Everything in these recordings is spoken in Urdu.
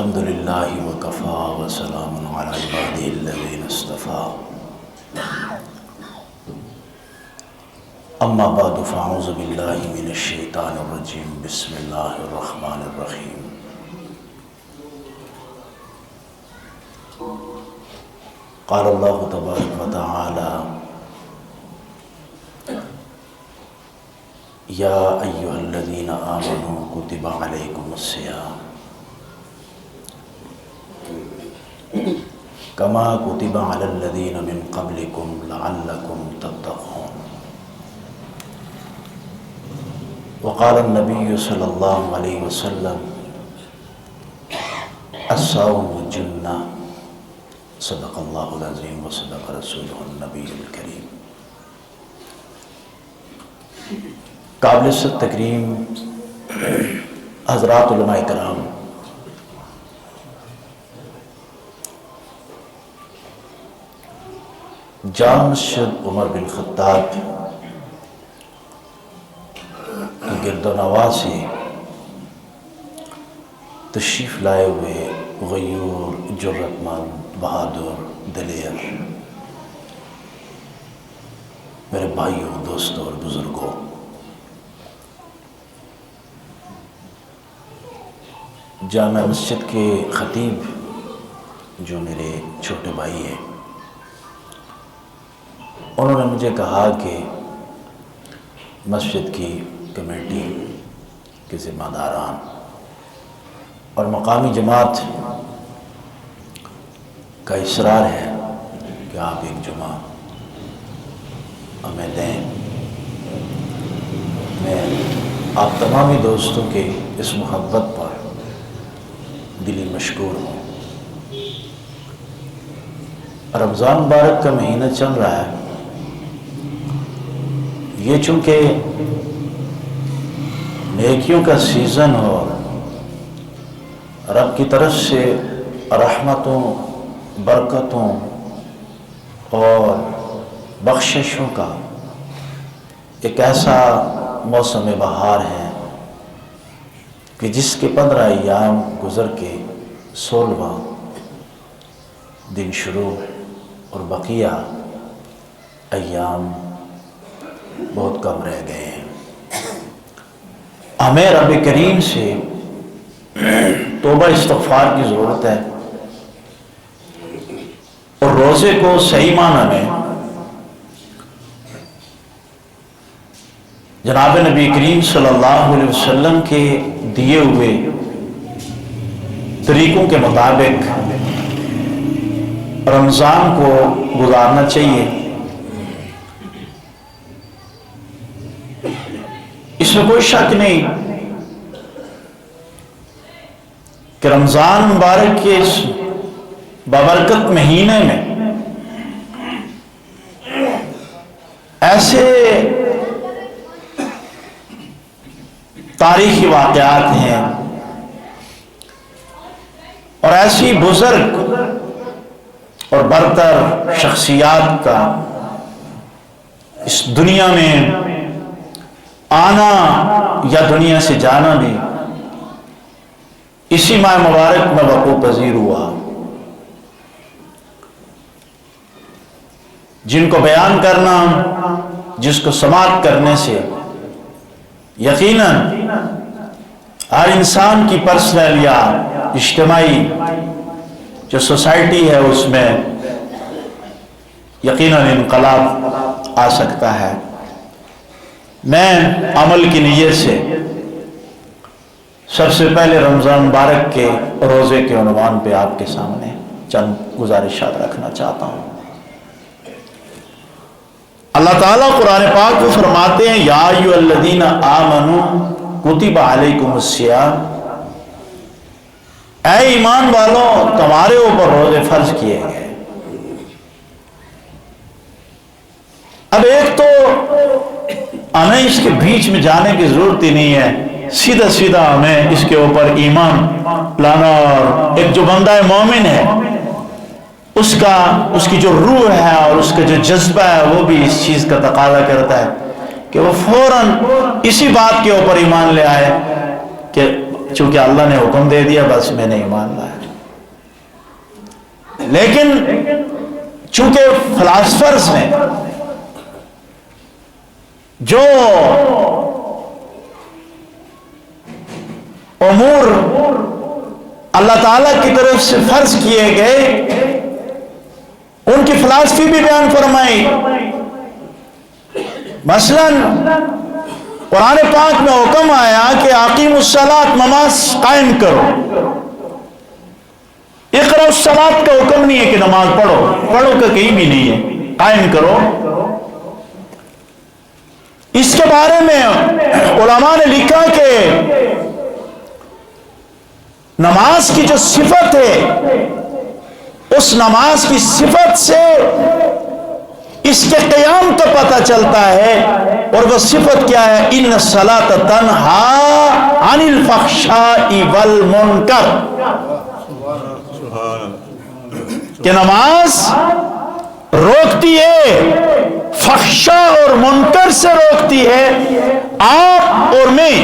الحمد للہ وکفا وسلام علی عبادہ الذین اصطفیٰ اما بعد فاعوذ باللہ من الشیطان الرجیم بسم اللہ الرحمن الرحیم قال اللہ تبارک وتعالی یا ایہا الذین آمنوا کتب علیکم الصیام کما کتب علی الذین من قبلکم لعلکم تتقون وقال النبی صلی اللہ علیہ وسلم الصوم جنہ صدق اللہ العظیم وصدق رسولہ النبی الکریم۔ قابل تکریم حضرات علماء کرام، جامع مسجد عمر بن خطاب کی گرد و نواح سے تشریف لائے ہوئے غیور، جرأت مند، بہادر، دلیر میرے بھائیوں، دوستوں اور بزرگوں، جامع مسجد کے خطیب جو میرے چھوٹے بھائی ہیں، انہوں نے مجھے کہا کہ مسجد کی کمیٹی کے ذمہ داران اور مقامی جماعت کا اصرار ہے کہ آپ ایک جمعہ ہمیں دیں۔ میں آپ تمامی دوستوں کے اس محبت پر دلی مشکور ہوں۔ رمضان مبارک کا مہینہ چل رہا ہے، یہ چونکہ نیکیوں کا سیزن اور رب کی طرف سے رحمتوں، برکتوں اور بخششوں کا ایک ایسا موسم بہار ہے کہ جس کے 15 ایام گزر کے 16واں دن شروع اور بقیہ ایام بہت کم رہ گئے ہیں۔ ہمیں رب کریم سے توبہ استغفار کی ضرورت ہے اور روزے کو صحیح معنی میں جناب نبی کریم صلی اللہ علیہ وسلم کے دیے ہوئے طریقوں کے مطابق رمضان کو گزارنا چاہیے۔ اس میں کوئی شک نہیں کہ رمضان مبارک کے اس بابرکت مہینے میں ایسے تاریخی واقعات ہیں اور ایسی بزرگ اور برتر شخصیات کا اس دنیا میں آنا یا دنیا سے جانا بھی اسی ماہ مبارک میں وقوع پذیر ہوا، جن کو بیان کرنا، جس کو سماعت کرنے سے یقیناً ہر انسان کی پرسنل یا اجتماعی جو سوسائٹی ہے اس میں یقیناً انقلاب آ سکتا ہے۔ میں عمل کی نیت سے سب سے پہلے رمضان مبارک کے روزے کے عنوان پہ آپ کے سامنے چند گزارشات رکھنا چاہتا ہوں۔ اللہ تعالیٰ قرآن پاک کو فرماتے ہیں یا ایھا الذین آمنوا کتب علیکم الصیام، اے ایمان والوں تمہارے اوپر روزے فرض کیے گئے۔ اب ایک تو ہمیں اس کے بیچ میں جانے کی ضرورت ہی نہیں ہے، سیدھا سیدھا ہمیں اس کے اوپر ایمان لانا، اور ایک جو بندہ مومن ہے اس کی جو روح ہے اور اس کا جو جذبہ ہے وہ بھی اس چیز کا تقاضا کرتا ہے کہ وہ فوراً اسی بات کے اوپر ایمان لے آئے کہ چونکہ اللہ نے حکم دے دیا بس میں نے ایمان لایا. لیکن چونکہ فلاسفرز نے جو امور اللہ تعالیٰ کی طرف سے فرض کیے گئے ان کی فلسفی بھی بیان فرمائی. مثلا قرآن پاک میں حکم آیا کہ اقیموا الصلاۃ، نماز قائم کرو. اقرأوا الصلاۃ کا حکم نہیں ہے کہ نماز پڑھو کا کہیں بھی نہیں ہے، قائم کرو. اس کے بارے میں علماء نے لکھا کہ نماز کی جو صفت ہے اس نماز کی صفت سے اس کے قیام کا پتہ چلتا ہے. اور وہ صفت کیا ہے؟ ان الصلاۃ تنہا عن الفحشاء والمنکر، کہ نماز روکتی ہے، فحشاء اور منکر سے روکتی ہے. آپ اور میں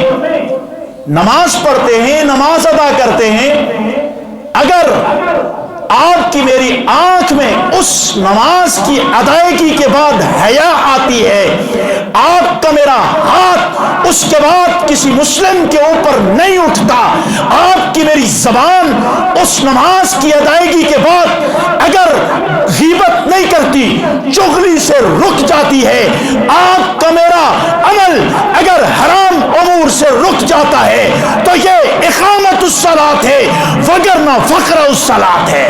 نماز پڑھتے ہیں، نماز ادا کرتے ہیں، اگر آپ کی میری آنکھ میں اس نماز کی ادائیگی کے بعد حیا آتی ہے، آپ کا میرا ہاتھ اس کے بعد کسی مسلم کے اوپر نہیں اٹھتا، آپ کی میری زبان اس نماز کی ادائیگی کے بعد اگر غیبت نہیں کرتی، چغلی سے رک جاتی ہے، آپ کا میرا عمل اگر حرام امور سے رک جاتا ہے تو یہ اقامت الصلاۃ ہے، وگرنہ فقر الصلاۃ ہے.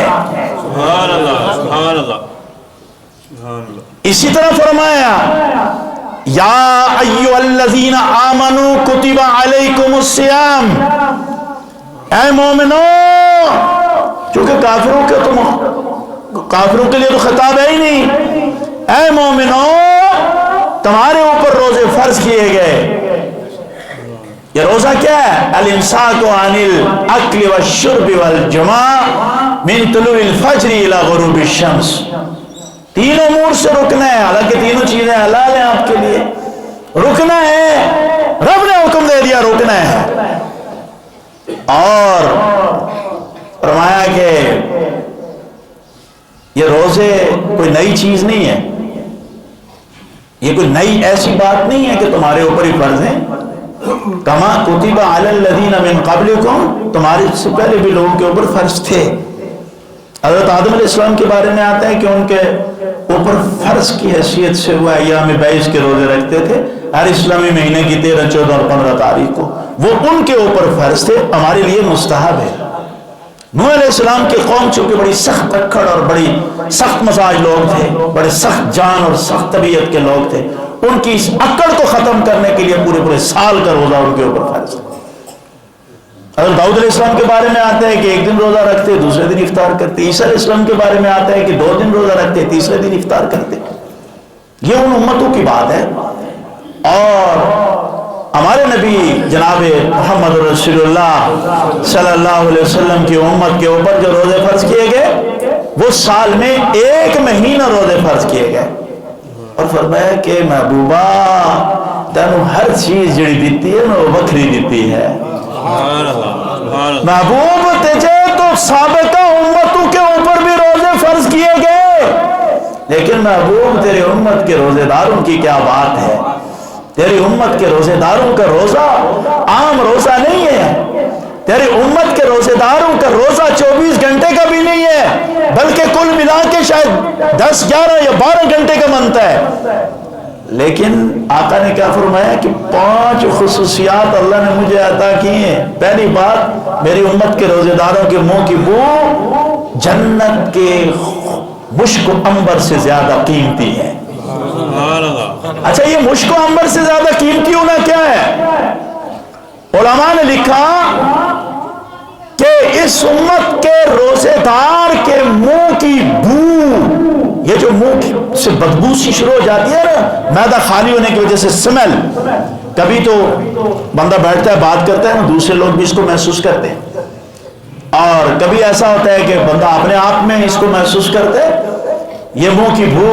سبحان اللہ، سبحان اللہ، سبحان اللہ. اسی طرح فرمایا یا ایھا الذین آمنوا کتب علیکم الصیام، اے مومنو، چونکہ کافروں کے لیے تو خطاب ہے ہی نہیں. اے مومنو، تمہارے اوپر روزے فرض کیے گئے. یہ روزہ کیا ہے؟ الامساک عن الاکل والشرب والجماع من طلوع الفجر الى غروب الشمس. تین امور سے رکنا ہے، حالانکہ تینوں چیزیں حلال ہیں آپ کے لیے، رکنا ہے، رب نے حکم دے دیا رکنا ہے. اور فرمایا کہ یہ روزے کوئی نئی چیز نہیں ہے، یہ کوئی نئی ایسی بات نہیں ہے کہ تمہارے اوپر ہی فرض ہیں. کما کتب علی الذین من قبلکم، تمہارے سے پہلے بھی لوگوں کے اوپر فرض تھے. حضرت آدم علیہ السلام کے بارے میں آتا ہے کہ ان کے اوپر فرض کی حیثیت سے وہ ایام بیس کے روزے رکھتے تھے ہر اسلامی مہینے کی 13، 14 اور 15 تاریخ کو. وہ ان کے اوپر فرض تھے، ہمارے لیے مستحب ہے. نوح علیہ السلام کی قوم چونکہ بڑی سخت اکڑ اور بڑی سخت مزاج لوگ تھے، بڑے سخت جان اور سخت طبیعت کے لوگ تھے، ان کی اس اکڑ کو ختم کرنے کے لیے پورے سال کا روزہ ان کے اوپر فرض ہے. حضرت داؤد علیہ السلام کے بارے میں آتا ہے کہ ایک دن روزہ رکھتے، دوسرے دن افطار کرتے. عیسیٰ علیہ السلام کے بارے میں آتا ہے کہ 2 دن روزہ رکھتے، تیسرے دن افطار کرتے. یہ ان امتوں کی بات ہے. اور ہمارے نبی جناب محمد رسول اللہ صلی اللہ علیہ وسلم کی امت کے اوپر جو روزے فرض کیے گئے وہ سال میں 1 مہینہ روزے فرض کیے گئے. اور فرمایا کہ محبوبہ تینوں ہر چیز جڑی دیتی ہے وہ بکری دیتی ہے. محبوب تجھے تو سابقہ امتوں کے اوپر بھی روزے فرض کیے گئے، لیکن محبوب تیری امت کے روزے داروں کی کیا بات ہے. تیری امت کے روزے داروں کا روزہ عام روزہ نہیں ہے. تیری امت کے روزے داروں کا روزہ 24 گھنٹے کا بھی نہیں ہے، بلکہ کل ملا کے شاید 10، 11 یا 12 گھنٹے کا بنتا ہے. لیکن آقا نے کیا فرمایا کہ 5 خصوصیات اللہ نے مجھے عطا کی ہیں. پہلی بات، میری امت کے روزے داروں کے منہ کی بو جنت کے مشک و عنبر سے زیادہ قیمتی ہے. اچھا، یہ مشک و عنبر سے زیادہ قیمتی ہونا کیا ہے؟ علماء نے لکھا کہ اس امت کے روزے دار کے منہ کی بو، یہ جو منہ سے بدبو سی شروع ہو جاتی ہے نا، معدہ خالی ہونے کی وجہ سے سمیل، کبھی تو بندہ بیٹھتا ہے بات کرتا ہے نا، دوسرے لوگ بھی اس کو محسوس کرتے ہیں، اور کبھی ایسا ہوتا ہے کہ بندہ اپنے آپ میں اس کو محسوس کرتا ہے. یہ منہ کی بو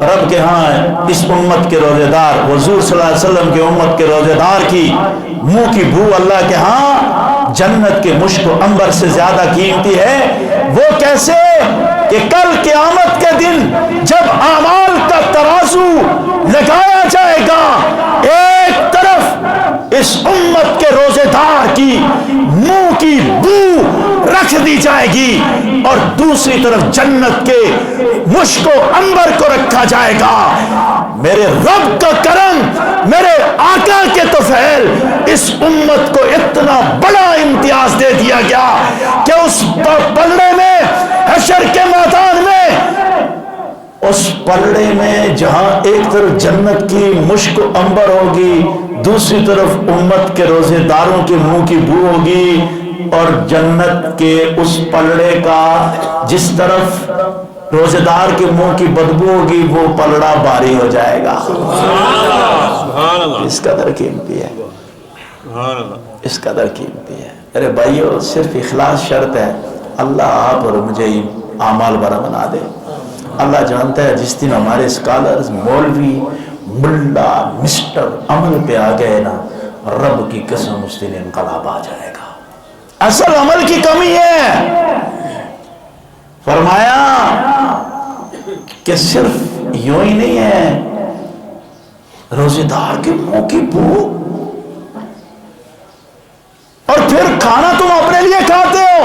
رب کے ہاں اس امت کے روزے دار، حضور صلی اللہ علیہ وسلم کی امت کے روزے دار کی منہ کی بو اللہ کے ہاں جنت کے مشک و عنبر سے زیادہ قیمتی ہے۔ وہ کیسے کہ کل قیامت کے دن جب اعمال کا ترازو لگایا جائے گا، ایک طرف اس امت کے روزے دار کی منہ کی بو رکھ دی جائے گی اور دوسری طرف جنت کے مشک و عنبر کو رکھا جائے گا۔ میرے رب کا کرم، میرے آقا کے طفیل، اس امت کو اتنا بڑا امتیاز دے دیا گیا کہ اس پلڑے میں، حشر کے میدان میں، اس پلڑے میں جہاں ایک طرف جنت کی مشک و عنبر ہوگی، دوسری طرف امت کے روزے داروں کے منہ کی بو ہوگی، اور جنت کے اس پلڑے کا جس طرف روزے دار کے منہ کی بدبو ہوگی وہ پلڑا باری ہو جائے گا۔ سبحان اللہ، اس قدر قیمتی ہے، سبحان اللہ، اس قدر قیمتی ہے۔ میرے بھائیو، صرف اخلاص شرط ہے۔ اللہ آپ اور مجھے اعمال برا بنا دے۔ اللہ جانتا ہے جس دن ہمارے اسکالرز، مولوی، ملا، مسٹر عمل پہ آ گئے نا، رب کی قسم اس دن انقلاب آ جائے گا۔ اصل عمل کی کمی ہے۔ فرمایا کہ صرف یوں ہی نہیں ہے، روزے دار کے منہ کی بو، اور پھر کھانا تم اپنے لیے کھاتے ہو،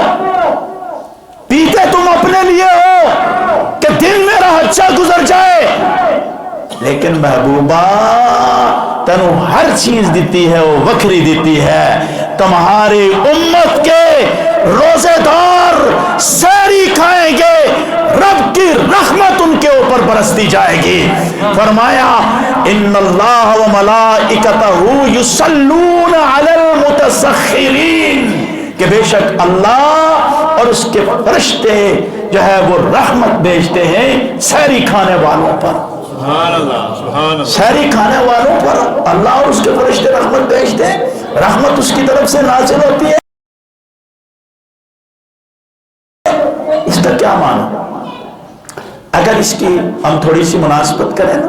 پیتے تم اپنے لیے ہو کہ دن میرا اچھا گزر جائے، لیکن محبوبہ تنو ہر چیز دیتی ہے، وہ وکھری دیتی ہے۔ تمہاری امت کے روزے دار سحری کھائیں گے، رب کی رحمت ان کے اوپر برستی جائے گی۔ فرمایا ان اللہ و ملائکتہ یصلون علی المتسخرین، کہ بے شک اللہ اور اس کے فرشتے جو ہے وہ رحمت بھیجتے ہیں سحری کھانے والوں پر۔ سبحان اللہ، سبحان اللہ، سحری کھانے والوں پر اللہ اور اس کے فرشتے رحمت بھیجتے ہیں، رحمت اس کی طرف سے نازل ہوتی ہے۔ اس کا کیا معنی؟ اگر اس کی ہم تھوڑی سی مناسبت کریں نا،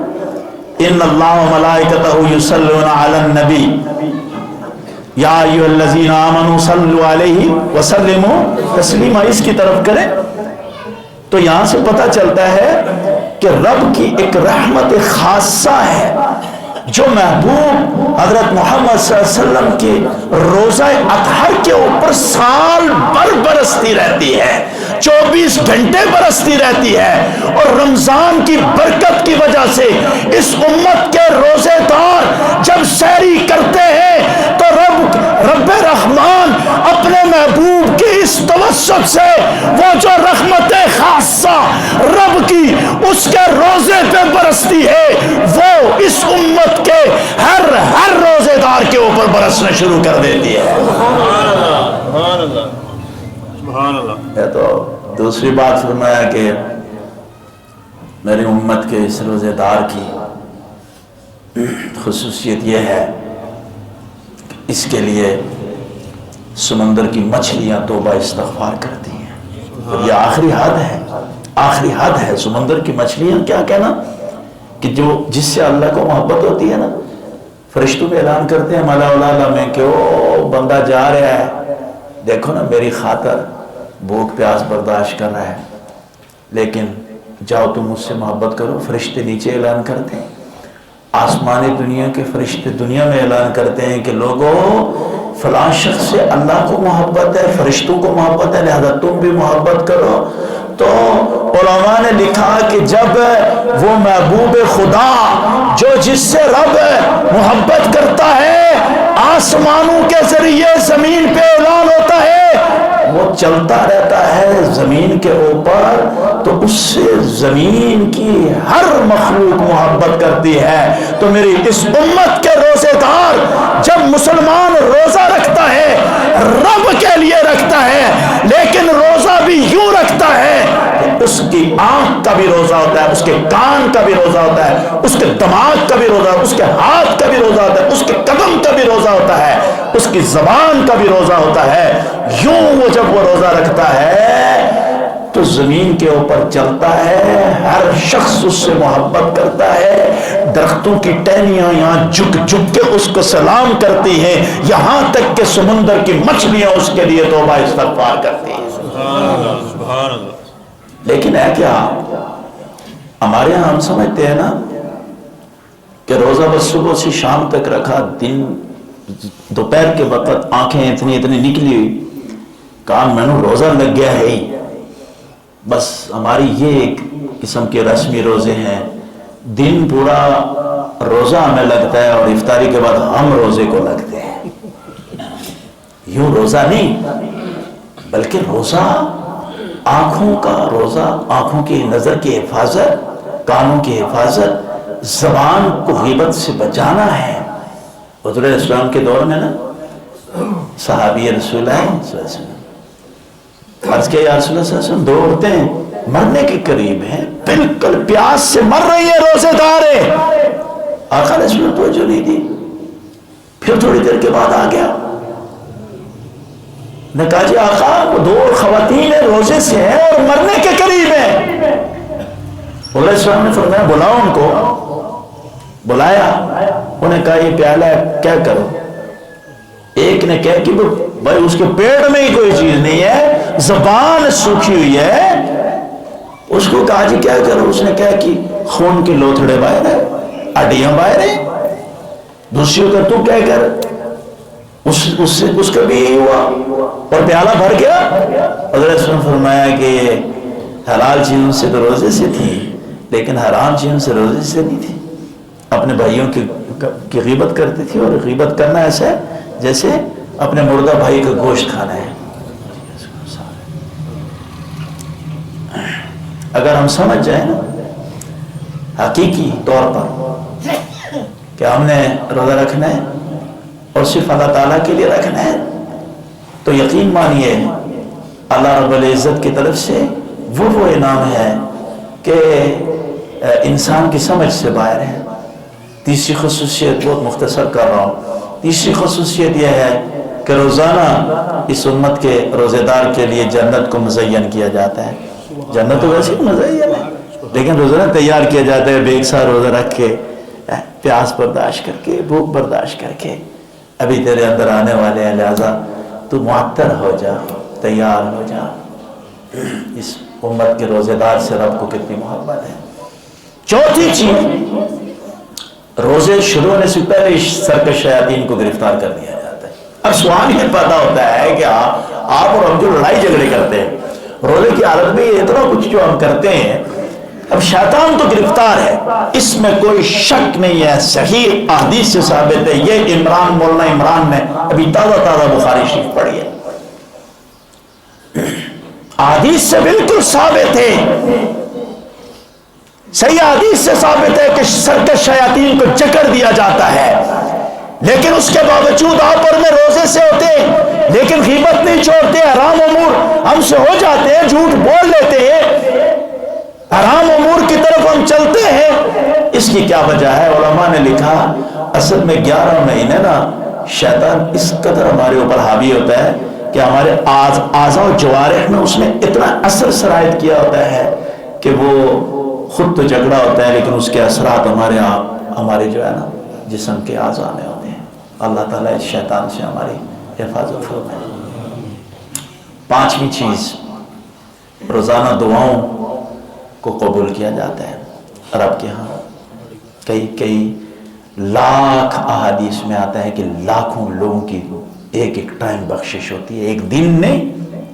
ان اللہ و ملائکتہ یصلون علی النبی یا ایھا الذین آمنوا صلوا علیہ وسلموا تسلیما، اس کی طرف کریں تو یہاں سے پتہ چلتا ہے کہ رب کی ایک رحمت خاصہ ہے جو محبوب حضرت محمد صلی اللہ علیہ وسلم کی روزہ اطہر کے اوپر سال بھر برستی رہتی ہے، 24 گھنٹے برستی رہتی ہے، اور رمضان کی برکت کی وجہ سے اس امت کے روزے دار جب سحری کرتے ہیں تو رب رحمان اپنے محبوب کی اس توسط سے وہ جو رحمت خاصہ رب کی اس کے روزے پہ برستی ہے وہ اس امت کے ہر روزے دار کے اوپر برسنا شروع کر دیتی ہے۔ سبحان اللہ، سبحان اللہ، سبحان اللہ۔ یہ تو دوسری بات فرمایا کہ میری امت کے اس روزے دار کی خصوصیت یہ ہے کہ اس کے لیے سمندر کی مچھلیاں توبہ استغفار کرتی ہیں، اور یہ آخری حد ہے، آخری حد ہے۔ سمندر کی مچھلیاں کیا کہنا کہ جس سے اللہ کو محبت ہوتی ہے نا، فرشتوں پہ اعلان کرتے ہیں ملا اعلیٰ میں کہ وہ بندہ جا رہا ہے، دیکھو نا میری خاطر بھوک پیاس برداشت کر رہا ہے، لیکن جاؤ تم مجھ سے محبت کرو۔ فرشتے نیچے اعلان کرتے ہیں، آسمانی دنیا کے فرشتے دنیا میں اعلان کرتے ہیں کہ لوگوں فلاں شخص سے اللہ کو محبت ہے، فرشتوں کو محبت ہے، لہذا تم بھی محبت کرو۔ تو علماء نے لکھا کہ جب وہ محبوب خدا جو جس سے رب محبت کرتا ہے آسمانوں کے ذریعے زمین پہ اعلان ہوتا ہے، وہ چلتا رہتا ہے زمین کے اوپر، تو اس سے زمین کی ہر مخلوق محبت کرتی ہے۔ تو میری اس امت کے روزے دار جب مسلمان روزہ رکھتا ہے رب کے لیے رکھتا ہے، لیکن روزہ بھی یوں رکھتا ہے کہ اس کی آنکھ کا بھی روزہ ہوتا ہے، اس کے کان کا بھی روزہ ہوتا ہے، اس کے دماغ کا بھی روزہ ہوتا ہے، اس کے ہاتھ کا بھی روزہ ہوتا ہے، اس کے قدم کا بھی روزہ ہوتا ہے، اس کی زبان کا بھی روزہ ہوتا ہے۔ یوں وہ جب وہ روزہ رکھتا ہے تو زمین کے اوپر چلتا ہے، ہر شخص اس سے محبت کرتا ہے، درختوں کی ٹہنیاں یہاں جھک جھک کے اس کو سلام کرتی ہیں، یہاں تک کہ سمندر کی مچھلیاں اس کے لیے توبہ استغفار کرتی ہیں۔ سبحان اللہ۔ لیکن ہے کیا، ہمارے ہاں ہم سمجھتے ہیں نا کہ روزہ بس صبح سے شام تک رکھا، دن دوپہر کے وقت آنکھیں اتنی نکلی ہوئی، کام میں نے روزہ لگ گیا ہے ہی، بس ہماری یہ ایک قسم کے رسمی روزے ہیں، دن پورا روزہ ہمیں لگتا ہے اور افطاری کے بعد ہم روزے کو لگتے ہیں۔ یوں روزہ نہیں، بلکہ روزہ آنکھوں کا روزہ، آنکھوں کی نظر کی حفاظت، کانوں کی حفاظت، زبان کو غیبت سے بچانا ہے۔ حضور اسلام کے دور میں نا صحابی رسول اللہ صلی اللہ علیہ وسلم عرض کیا، یا رسول اللہ صلی اللہ علیہ وسلم، دو عورتیں مرنے کے قریب ہیں، بالکل پیاس سے مر رہی ہیں، روزے دار ہیں۔ آقا نے سنت توجہ نہیں دی، پھر تھوڑی دیر کے بعد آ گیا، نے کہا جی آقا وہ دو خواتین ہیں، روزے سے ہیں اور مرنے کے قریب ہیں۔ حضور اسلام نے فرمایا بلاؤ ان کو، بلایا، انہیں کہا یہ پیالہ کیا کرو؟ ایک نے کہا کہ بھائی اس کے پیٹ میں ہی کوئی چیز نہیں ہے، زبان سوکھی ہوئی ہے، اس کو کہا جی کیا کرو؟ اس نے کہا کہ خون کے لوتھڑے باہر ہیں، ہڈیاں باہر ہیں۔ دوسری کا تو کیا کر؟ اس کا بھی یہی ہوا اور پیالہ بھر گیا۔ حضرت نے فرمایا کہ حلال چیزوں سے تو روزے سے تھی، لیکن حرام چیزوں سے روزے سے نہیں تھی، اپنے بھائیوں کی غیبت کرتی تھی، اور غیبت کرنا ایسا ہے جیسے اپنے مردہ بھائی کا گوشت کھانا ہے۔ اگر ہم سمجھ جائیں نا حقیقی طور پر کہ ہم نے روزہ رکھنا ہے اور صرف اللہ تعالیٰ کے لیے رکھنا ہے، تو یقین مانیے اللہ رب العزت کی طرف سے وہ انعام ہے کہ انسان کی سمجھ سے باہر ہے۔ تیسری خصوصیت بہت مختصر کر رہا ہوں، تیسری خصوصیت یہ ہے کہ روزانہ اس امت کے روزے دار کے لیے جنت کو مزین کیا جاتا ہے۔ جنت تو ویسے ہی مزین ہے، لیکن روزانہ تیار کیا جاتا ہے، بے اکثار روزہ رکھ کے، پیاس برداشت کر کے، بھوک برداشت کر کے، ابھی تیرے اندر آنے والے ہیں، لہذا تو معطر ہو جا، تیار ہو جا۔ اس امت کے روزے دار سے رب کو کتنی محبت ہے۔ چوتھی چیز، روزے شروع ہونے سے پہلے سرکش شیاطین کو گرفتار کر دیا جاتا ہے۔ اب سوال یہ پیدا ہوتا ہے کہ آپ اور ہم جو لڑائی جھگڑے کرتے ہیں روزے کی حالت میں، اتنا کچھ جو ہم کرتے ہیں، اب شیطان تو گرفتار ہے، اس میں کوئی شک نہیں ہے، صحیح احادیث سے ثابت ہے۔ یہ مولانا عمران نے ابھی تازہ بخاری شریف پڑھی ہے، احادیث سے بالکل ثابت ہے، صحیح حدیث سے ثابت ہے کہ سرکش شیاطین کو جکڑ دیا جاتا ہے، لیکن اس کے باوجود آپ اور میں روزے سے ہوتے ہیں لیکن غیبت نہیں چھوڑتے، حرام امور ہم سے ہو جاتے ہیں، جھوٹ بول لیتے ہیں، حرام امور کی طرف ہم چلتے ہیں۔ اس کی کیا وجہ ہے؟ علماء نے لکھا اصل میں 11 مہینے نا شیطان اس قدر ہمارے اوپر حاوی ہوتا ہے کہ ہمارے اعضاء و جوارح میں اس نے اتنا اثر سرایت کیا ہوتا ہے کہ وہ خود تو جھگڑا ہوتا ہے لیکن اس کے اثرات ہمارے جو ہے نا جسم کے اعضاء میں ہوتے ہیں۔ اللہ تعالیٰ اس شیطان سے ہماری حفاظت فرمائے۔ پانچویں چیز، روزانہ دعاؤں کو قبول کیا جاتا ہے رب کے ہاں۔ کئی لاکھ احادیث میں آتا ہے کہ لاکھوں لوگوں کی ایک ٹائم بخشش ہوتی ہے، ایک دن میں،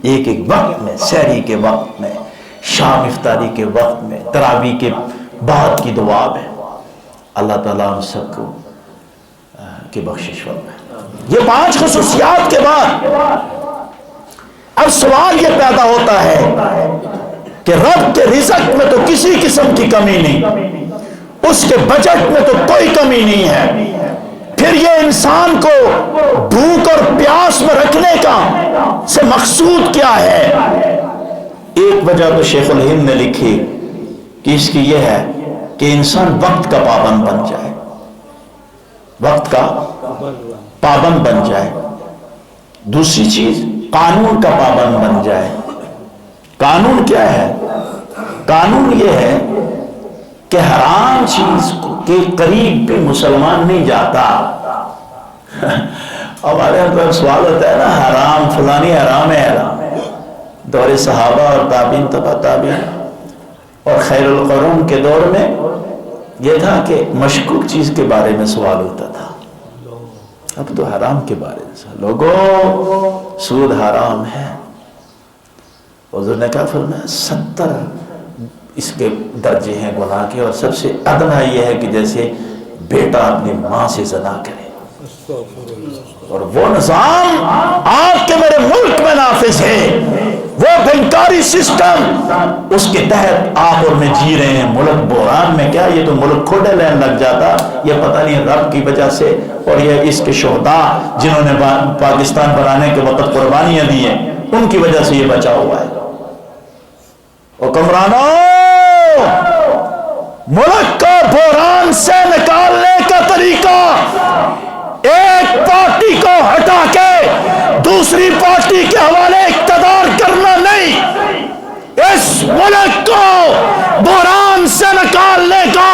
ایک وقت میں، سحری کے وقت میں، شام افطاری کے وقت میں، تراویح کے بعد کی دعا میں۔ اللہ تعالیٰ ہم سب کو کی بخشش فرمائے۔ یہ 5 خصوصیات کے بعد اب سوال یہ پیدا ہوتا ہے کہ رب کے رزق میں تو کسی قسم کی کمی نہیں، اس کے بجٹ میں تو کوئی کمی نہیں ہے، پھر یہ انسان کو بھوک اور پیاس میں رکھنے کا سے مقصود کیا ہے؟ ایک وجہ تو شیخ الہند نے لکھی کہ اس کی یہ ہے کہ انسان وقت کا پابند بن جائے، وقت کا پابند بن جائے۔ دوسری چیز، قانون کا پابند بن جائے۔ قانون کیا ہے؟ قانون یہ ہے کہ حرام چیز کے قریب بھی مسلمان نہیں جاتا. ہمارے یہاں سوال ہوتا ہے نا، حرام فلانی حرام ہے. حرام دور صحابہ اور تابعین تبع تابعین اور خیر القرون کے دور میں یہ تھا کہ مشکوک چیز کے بارے میں سوال ہوتا تھا. اب تو حرام کے بارے میں لوگوں، سود حرام ہے. حضور نے کہا فرمایا 70 اس کے درجے ہیں گناہ کے، اور سب سے ادنا یہ ہے کہ جیسے بیٹا اپنی ماں سے زنا کرے. اور وہ نظام آپ کے میرے ملک میں نافذ ہے، وہ بینکاری سسٹم، اس کے تحت آپ اور میں جی رہے ہیں. ملک بحران میں کیا، یہ تو ملک کھوٹے لین لگ جاتا، یہ پتہ نہیں رب کی وجہ سے اور یہ اس کے شہداء جنہوں نے پاکستان بنانے کے وقت قربانیاں دی ہیں ان کی وجہ سے یہ بچا ہوا ہے. حکمرانوں، ملک کو بحران سے نکالنے کا طریقہ ایک پارٹی کو ہٹا کے دوسری پارٹی کے حوالے اقتدار کرنا نہیں. اس ملک کو بحران سے نکالنے کا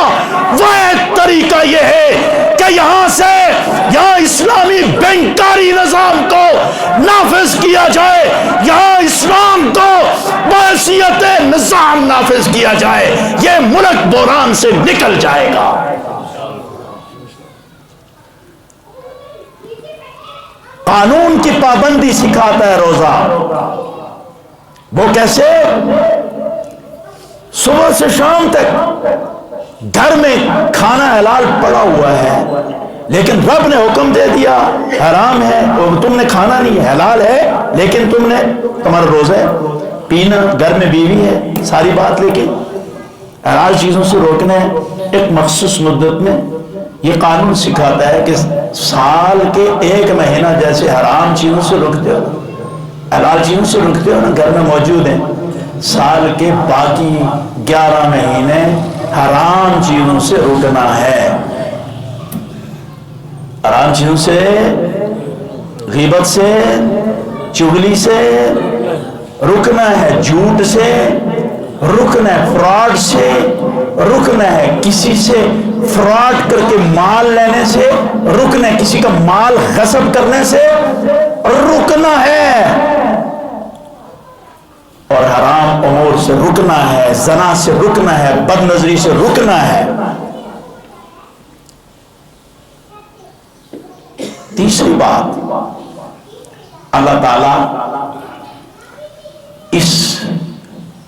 واحد طریقہ یہ ہے کہ یہاں اسلامی بینکاری نظام کو نافذ کیا جائے، یہاں اسلام کو بحیثیت نظام نافذ کیا جائے. یہ ملک بحران سے نکل جائے گا. قانون کی پابندی سکھاتا ہے روزہ. وہ کیسے؟ صبح سے شام تک گھر میں کھانا حلال پڑا ہوا ہے، لیکن رب نے حکم دے دیا حرام ہے، اور تم نے کھانا نہیں، حلال ہے لیکن تمہارا روزہ ہے، پینا، گھر میں بیوی ہے، ساری بات، لیکن حلال چیزوں سے روکنا ہے ایک مخصوص مدت میں. یہ قانون سکھاتا ہے کہ سال کے 1 مہینہ جیسے حرام چیزوں سے رکتے ہو، حلال چیزوں سے رکتے ہو نا، گھر میں موجود ہیں، سال کے باقی 11 مہینے حرام چیزوں سے رکنا ہے. حرام چیزوں سے، غیبت سے، چغلی سے رکنا ہے، جھوٹ سے رکنا ہے، فراڈ سے رکنا ہے، کسی سے فراڈ کر کے مال لینے سے رکنا ہے، کسی کا مال غصب کرنے سے رکنا ہے، اور حرام امور سے رکنا ہے، زنا سے رکنا ہے، بد نظری سے رکنا ہے. تیسری بات، اللہ تعالیٰ اس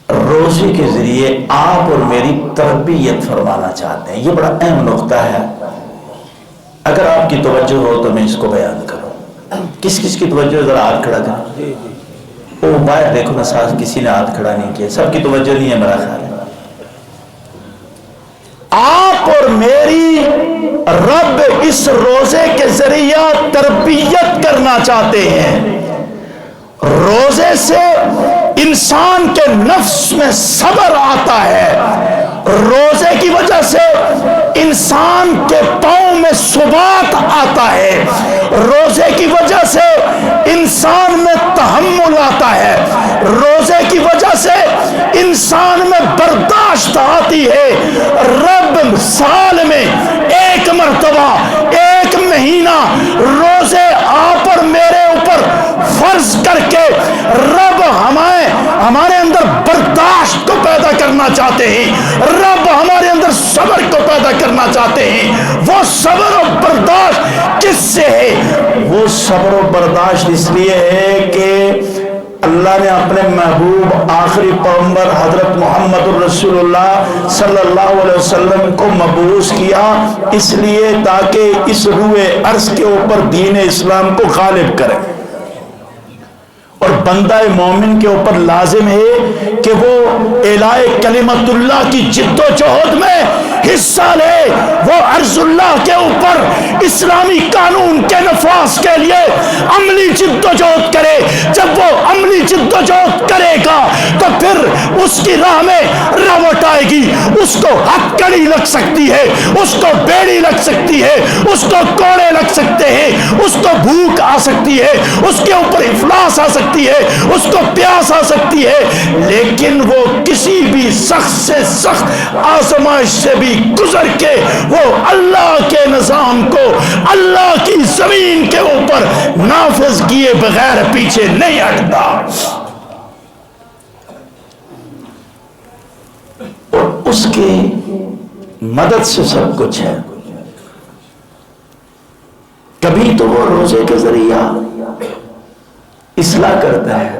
روزے کے ذریعے آپ اور میری تربیت فرمانا چاہتے ہیں. یہ بڑا اہم نقطہ ہے. اگر آپ کی توجہ ہو تو میں اس کو بیان کروں. کس کس کی توجہ؟ ذرا ہاتھ کھڑا کریں. او باہر دیکھو نا، ساتھ کسی نے ہاتھ کھڑا نہیں کیا، سب کی توجہ نہیں ہے میرا خیال ہے. آپ اور میری رب اس روزے کے ذریعہ تربیت کرنا چاہتے ہیں. روزے سے انسان کے نفس میں صبر آتا ہے، روزے کی وجہ سے انسان کے پاؤں میں ثبات آتا ہے، روزے کی وجہ سے انسان میں تحمل آتا ہے، روزے کی وجہ سے انسان میں برداشت آتی ہے. رب سال میں 1 مرتبہ 1 مہینہ روزے آپ اور میرے اوپر فرض کر کے رب ہمارے اندر برداشت کو پیدا کرنا چاہتے ہیں. رب ہمارے اندر صبر کو پیدا کرنا چاہتے ہیں. وہ صبر و برداشت کس سے ہے؟ وہ صبر و برداشت اس لیے ہے کہ اللہ نے اپنے محبوب آخری پیغمبر حضرت محمد الرسول اللہ صلی اللہ علیہ وسلم کو مبعوث کیا، اس لیے تاکہ اس روئے عرض کے اوپر دین اسلام کو غالب کرے. اور بندہ مومن کے اوپر لازم ہے کہ وہ اعلاء کلمت اللہ کی جد و جہد میں حصہ لے، وہ عرض اللہ کے اوپر اسلامی قانون کے نفاذ کے لیے عملی جد و جہد کرے. جب وہ عملی جد و جہد کرے گا تو پھر اس کی راہ میں روٹ آئے گی، اس کو ہتکڑی لگ سکتی ہے، اس کو بیڑی لگ سکتی ہے، اس کو کوڑے لگ سکتے ہیں، اس کو بھوک آ سکتی ہے، اس کے اوپر افلاس آ سکتی ہے، اس کو پیاس آ سکتی ہے، لیکن وہ کسی بھی سخت سے سخت آزمائش سے بھی گزر کے وہ اللہ کے نظام کو اللہ کی زمین کے اوپر نافذ کیے بغیر پیچھے نہیں ہٹتا. اور اس کی مدد سے سب کچھ ہے. کبھی تو وہ روزے کے ذریعہ اصلاح کرتا ہے.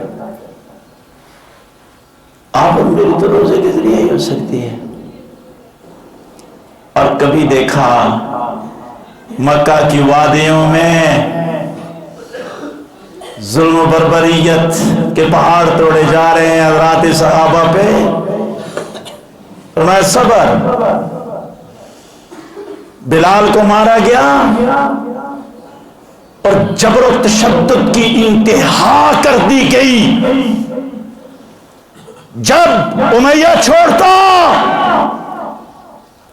آپ اور میری تو روزے کے ذریعے ہی ہو سکتی ہے. اور کبھی دیکھا مکہ کی وادیوں میں ظلم و بربریت کے پہاڑ توڑے جا رہے ہیں حضرات صحابہ پہ. فرمایا صبر. بلال کو مارا گیا اور جبر و تشدد کی انتہا کر دی گئی. جب امیہ چھوڑتا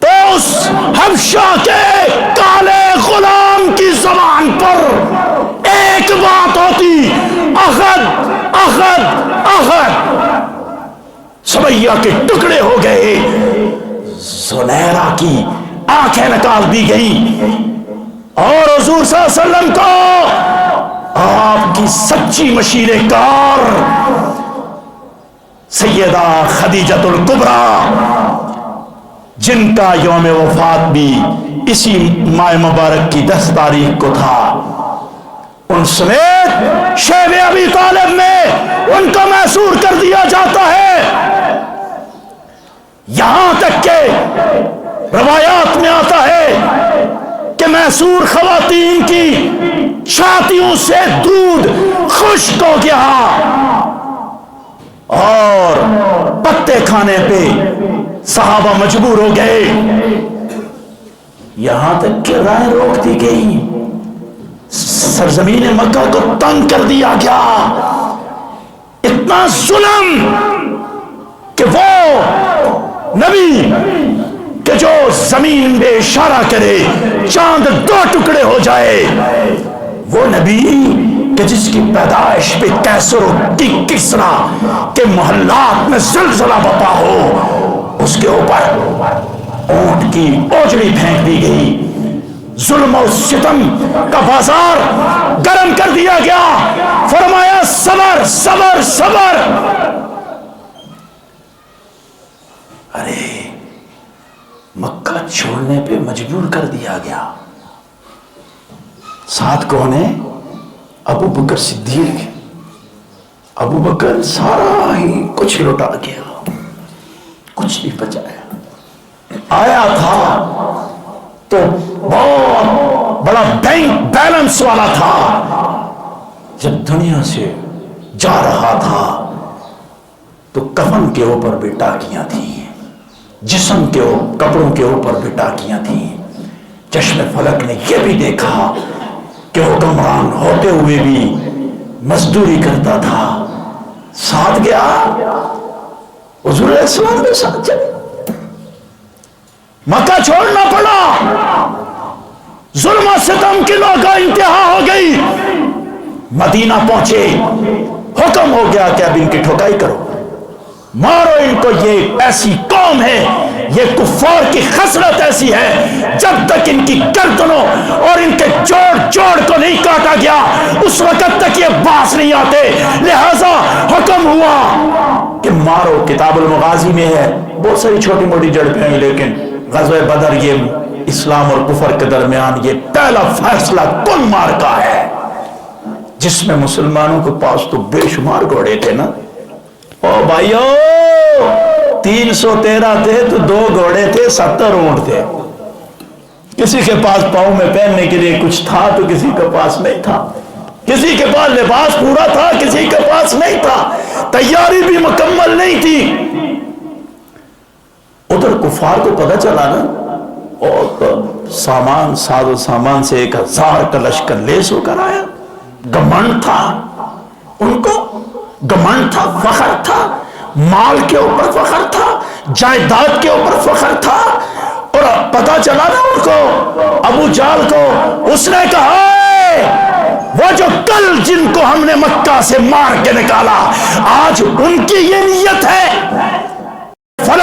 تو اس حبشہ کے کالے غلام کی زبان پر ایک بات ہوتی: احد احد احد. سمیہ کے ٹکڑے ہو گئے. زنیرہ کی آنکھیں نکال دی گئی اور حضور صلی اللہ علیہ وسلم کو آپ کی سچی مشیر کار سیدہ خدیجۃ الکبریٰ، جن کا یوم وفات بھی اسی ماہ مبارک کی 10 تاریخ کو تھا، ان سمیت شیب ابی طالب میں ان کو محصور کر دیا جاتا ہے. یہاں تک کہ روایات میں آتا ہے کہ محصور خواتین کی چھاتیوں سے دودھ خشک ہو گیا اور پتے کھانے پہ صحابہ مجبور ہو گئے. یہاں تک کہ راہیں روک دی گئی. سرزمین مکہ کو تنگ کر دیا گیا. اتنا ظلم کہ وہ نبی کہ جو زمین میں اشارہ کرے چاند 2 ٹکڑے ہو جائے، وہ نبی کہ جس کی پیدائش پہ کیسر و کسرا کے محلات میں زلزلہ بپا ہو، اس کے اوپر اونٹ کی اوجڑی پھینک دی گئی. ظلم و ستم کا بازار گرم کر دیا گیا. فرمایا صبر صبر صبر. ارے مکہ چھوڑنے پہ مجبور کر دیا گیا. ساتھ کون ہے؟ ابو بکر صدیق. ابو بکر سارا ہی کچھ لوٹا گیا، کچھ نہیں بچایا. آیا تھا تو بہت بڑا بینک بیلنس والا تھا. جب دنیا سے جا رہا تھا تو کفن کے اوپر بھی ٹاکیاں تھیں، جسم کے کپڑوں کے اوپر بھی ٹاکیاں تھیں. چشم فلک نے یہ بھی دیکھا کہ حکمران ہوتے ہوئے بھی مزدوری کرتا تھا. ساتھ گیا، حضور علیہ السلام کے ساتھ چلے. مکہ چھوڑنا پڑا. ظلم و ستم کی لوگوں انتہا ہو گئی. مدینہ پہنچے، حکم ہو گیا کہ اب ان کی ٹھوکائی کرو، مارو ان کو. یہ ایسی قوم ہے، یہ کفار کی خصلت ایسی ہے، جب تک ان کی گردنوں اور ان کے جوڑ کو نہیں کاٹا گیا اس وقت تک یہ باز نہیں آتے. لہذا حکم ہوا کہ مارو. کتاب المغازی میں ہے، بہت ساری چھوٹی موٹی جڑپیں ہیں، لیکن غزوہ بدر یہ اسلام اور کفر کے درمیان یہ پہلا فیصلہ کن مارکا ہے، جس میں مسلمانوں کے پاس تو بے شمار گھوڑے تھے نا. او بھائیو، 313 تھے تو 2 گھوڑے تھے، 70 اونٹ تھے. کسی کے پاس پاؤں میں پہننے کے لیے کچھ تھا تو کسی کے پاس نہیں تھا. کسی کے پاس لباس پورا تھا، کسی کے پاس نہیں تھا. تیاری بھی مکمل نہیں تھی. ادھر کفار کو پتہ چلا نا، اور سامان ساز و سامان سے 1000 کا لشکر لیس ہو کر آیا. گھمنڈ تھا ان کو، گھمنڈ تھا، فخر تھا. مال کے اوپر فخر تھا، جائیداد کے اوپر فخر تھا. اور پتا چلا نا ان کو، ابو جہل کو. اس نے کہا وہ جو کل جن کو ہم نے مکہ سے مار کے نکالا، آج ان کی یہ نیت ہے. فلاں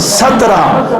17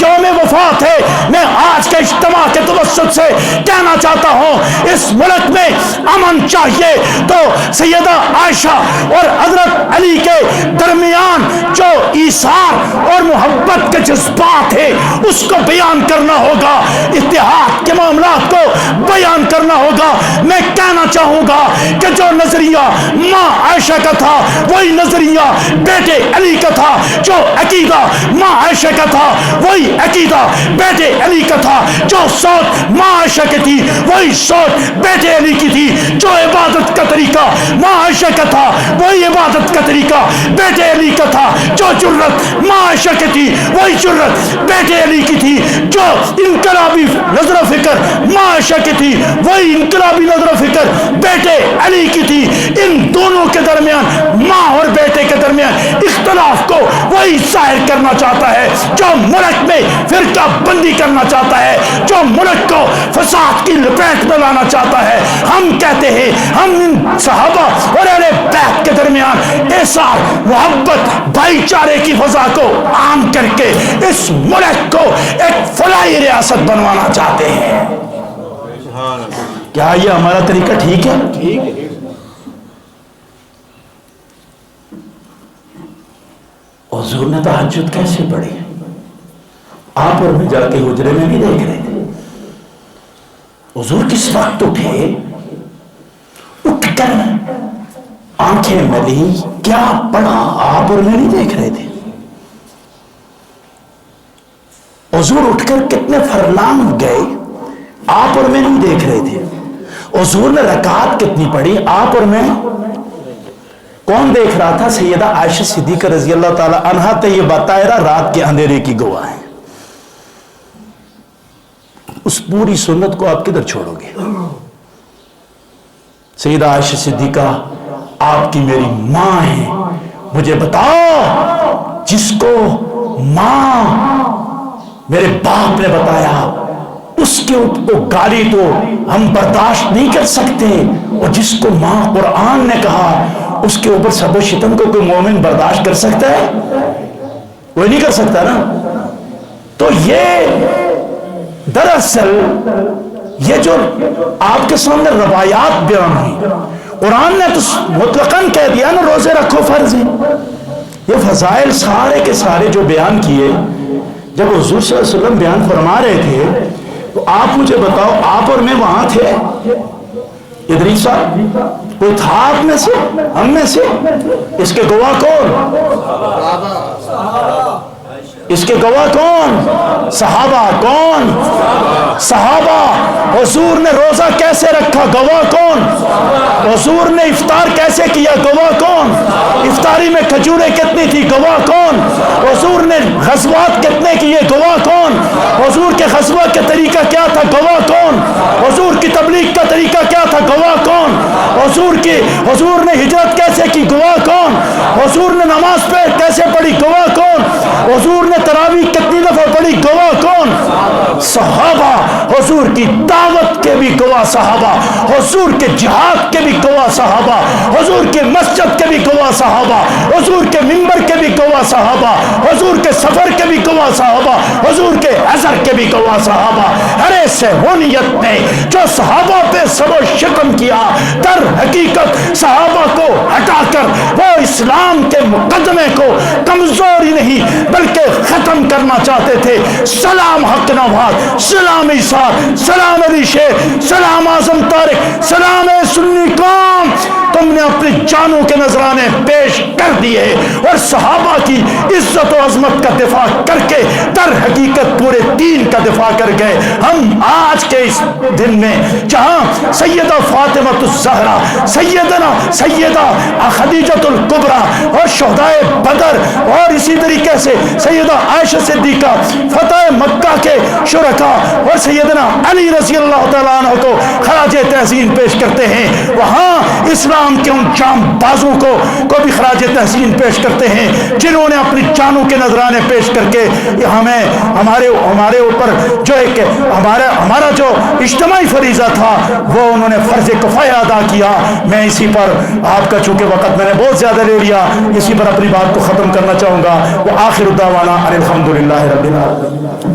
یوم وفات ہے. میں آج کے اجتماع کے توسط سے کہنا چاہتا ہوں اس ملک میں امن چاہیے تو سیدہ عائشہ اور حضرت علی کے درمیان جو ایثار اور محبت کے جذبات ہے اس کو بیان کرنا ہوگا, اتحاد کے معاملات کو بیان کرنا ہوگا. میں کہنا چاہوں گا کہ جو نظریہ ماں عائشہ کا تھا وہی نظریہ بیٹے علی کا تھا, جو عقیدہ ماں عائشہ کا تھا وہی عقیدہ بیٹے علی کا تھا, جو سوچ ماں عائشہ کی تھی وہی سوچ بیٹے علی کی تھی, جو عبادت کا طریقہ ماں عائشہ کا تھا وہی عبادت کا طریقہ بیٹے علی کا تھا, جو جرت ماں عائشہ کی تھی وہی جرت بیٹے علی کی تھی, جو انقلابی نظر و فکر ماں عائشہ کی تھی وہی انقلابی نظر و فکر بیٹے علی کی تھی. ان دونوں کے درمیان ماں اور بیٹے کے درمیان اختلاف کو وہی ظاہر کرنا چاہتا ہے جو ملک میں فرقہ بندی کرنا چاہتا ہے, جو ملک کو فساد کی لپیٹ میں لانا چاہتا ہے. ہم کہتے ہیں ہم ان صحابہ اور اہل بیت کے درمیان احسان محبت بھائی چارے کی فضا کو عام کر کے اس ملک کو ایک فلاحی ریاست بنوانا چاہتے ہیں. کیا یہ ہمارا طریقہ ٹھیک ہے؟ حضور نے تہجد کیسے پڑھی؟ آپ اور میں جا کے حجرے میں بھی دیکھ رہے تھے. حضور کس وقت اٹھے, اٹھ کر آنکھیں ملی, کیا پڑھا آپ اور میں نہیں دیکھ رہے تھے. حضور اٹھ کر کتنے فرلانگ گئے آپ اور میں نہیں دیکھ رہے تھے. حضور نے رکعت کتنی پڑھی آپ اور میں کون دیکھ رہا تھا؟ سیدہ عائشہ صدیقہ رضی اللہ تعالی عنہا طیبہ طاہرہ رات کے اندھیرے کی گواہ ہیں. اس پوری سنت کو آپ کدھر چھوڑو گے؟ سیدہ عائشہ صدیقہ آپ کی میری ماں ہیں, مجھے بتاؤ جس کو ماں میرے باپ نے بتایا اس کے اوپر گالی تو ہم برداشت نہیں کر سکتے, اور جس کو ماں قرآن نے کہا اس کے اوپر سب و شتم کو کوئی مومن برداشت کر سکتا ہے؟ کوئی نہیں کر سکتا نا. تو یہ دراصل یہ جو آپ کے سامنے روایات بیان ہوئی, قرآن نے تو مطلقاً کہہ دیا نا روزے رکھو فرض ہے. یہ فضائل سارے کے سارے جو بیان کیے جب حضور صلی اللہ علیہ وسلم بیان فرما رہے تھے تو آپ مجھے بتاؤ آپ اور میں وہاں تھے؟ ادریس صاحب کوئی تھا آپ میں سے, ہم میں سے؟ اس کے گواہ کون؟ اس کے گواہ کون؟ صحابہ. کون؟ صحابہ. حضور نے روزہ کیسے رکھا؟ گواہ کون؟ حضور نے افطار کیسے کیا؟ گواہ کون؟ افطاری میں کھجوریں کتنی تھی؟ گواہ کون؟ حضور نے غزوات کتنے کیے؟ گواہ کون؟ حضور کے غزوہ کا طریقہ کیا تھا؟ گواہ کون؟ حضور کی تبلیغ کا طریقہ کیا تھا؟ گواہ کون؟ حضور نے ہجرت کیسے کی؟ گواہ کون؟ حضور نے نماز کیسے پڑھی؟ گواہ کون؟ حضور نے تراویح کتنی دفعہ پڑھی؟ گواہ کون؟ صحابہ. حضور کی دعوت کے بھی گواہ صحابہ, حضور کے جہاد کے بھی گواہ صحابہ, حضور کے مسجد کے بھی گواہ صحابہ, حضور کے منبر کے بھی گواہ صحابہ, حضور کے سفر کے بھی گواہ صحابہ, حضور کے اثر کے بھی گواہ صحابہ. ارے صہیونیت نے جو صحابہ پہ سب و شتم کیا, در حقیقت صحابہ کو ہٹا کر وہ اسلام کے مقدمے کو کمزوری نہیں بلکہ ختم کرنا چاہتے تھے. سلام حق نواز, سلام عیسیٰ, سلام علی شیر, سلام اعظم طارق, سلام سنی قوم, تم نے اپنی جانوں کے نذرانے پیش کر دیے اور صحابہ کی عزت و عظمت کا دفاع کر کے در حقیقت پورے دین کا دفاع کر گئے. ہم آج کے اس دن میں جہاں سیدہ فاطمہ الزہرا, سیدہ خدیجہ الکبریٰ اور شہدائے بدر اور اسی طریقے سے سیدہ عائشہ صدیقہ, فتح مکہ کے شرکاء اور سیدنا علی رضی اللہ تعالیٰ عنہ کو خراج تعظیم پیش کرتے ہیں, وہاں اسلام کے ان جام بازوں کو بھی خراج تحسین پیش کرتے ہیں جنہوں نے اپنی جانوں کے نذرانے پیش کر کے ہمارے اوپر جو ایک ہمارا جو اجتماعی فریضہ تھا وہ انہوں نے فرض کفایہ ادا کیا. میں اسی پر آپ کا چونکہ وقت میں نے بہت زیادہ لے لیا, اسی پر اپنی بات کو ختم کرنا چاہوں گا. وہ آخر دعوانا الحمدللہ رب العالمین.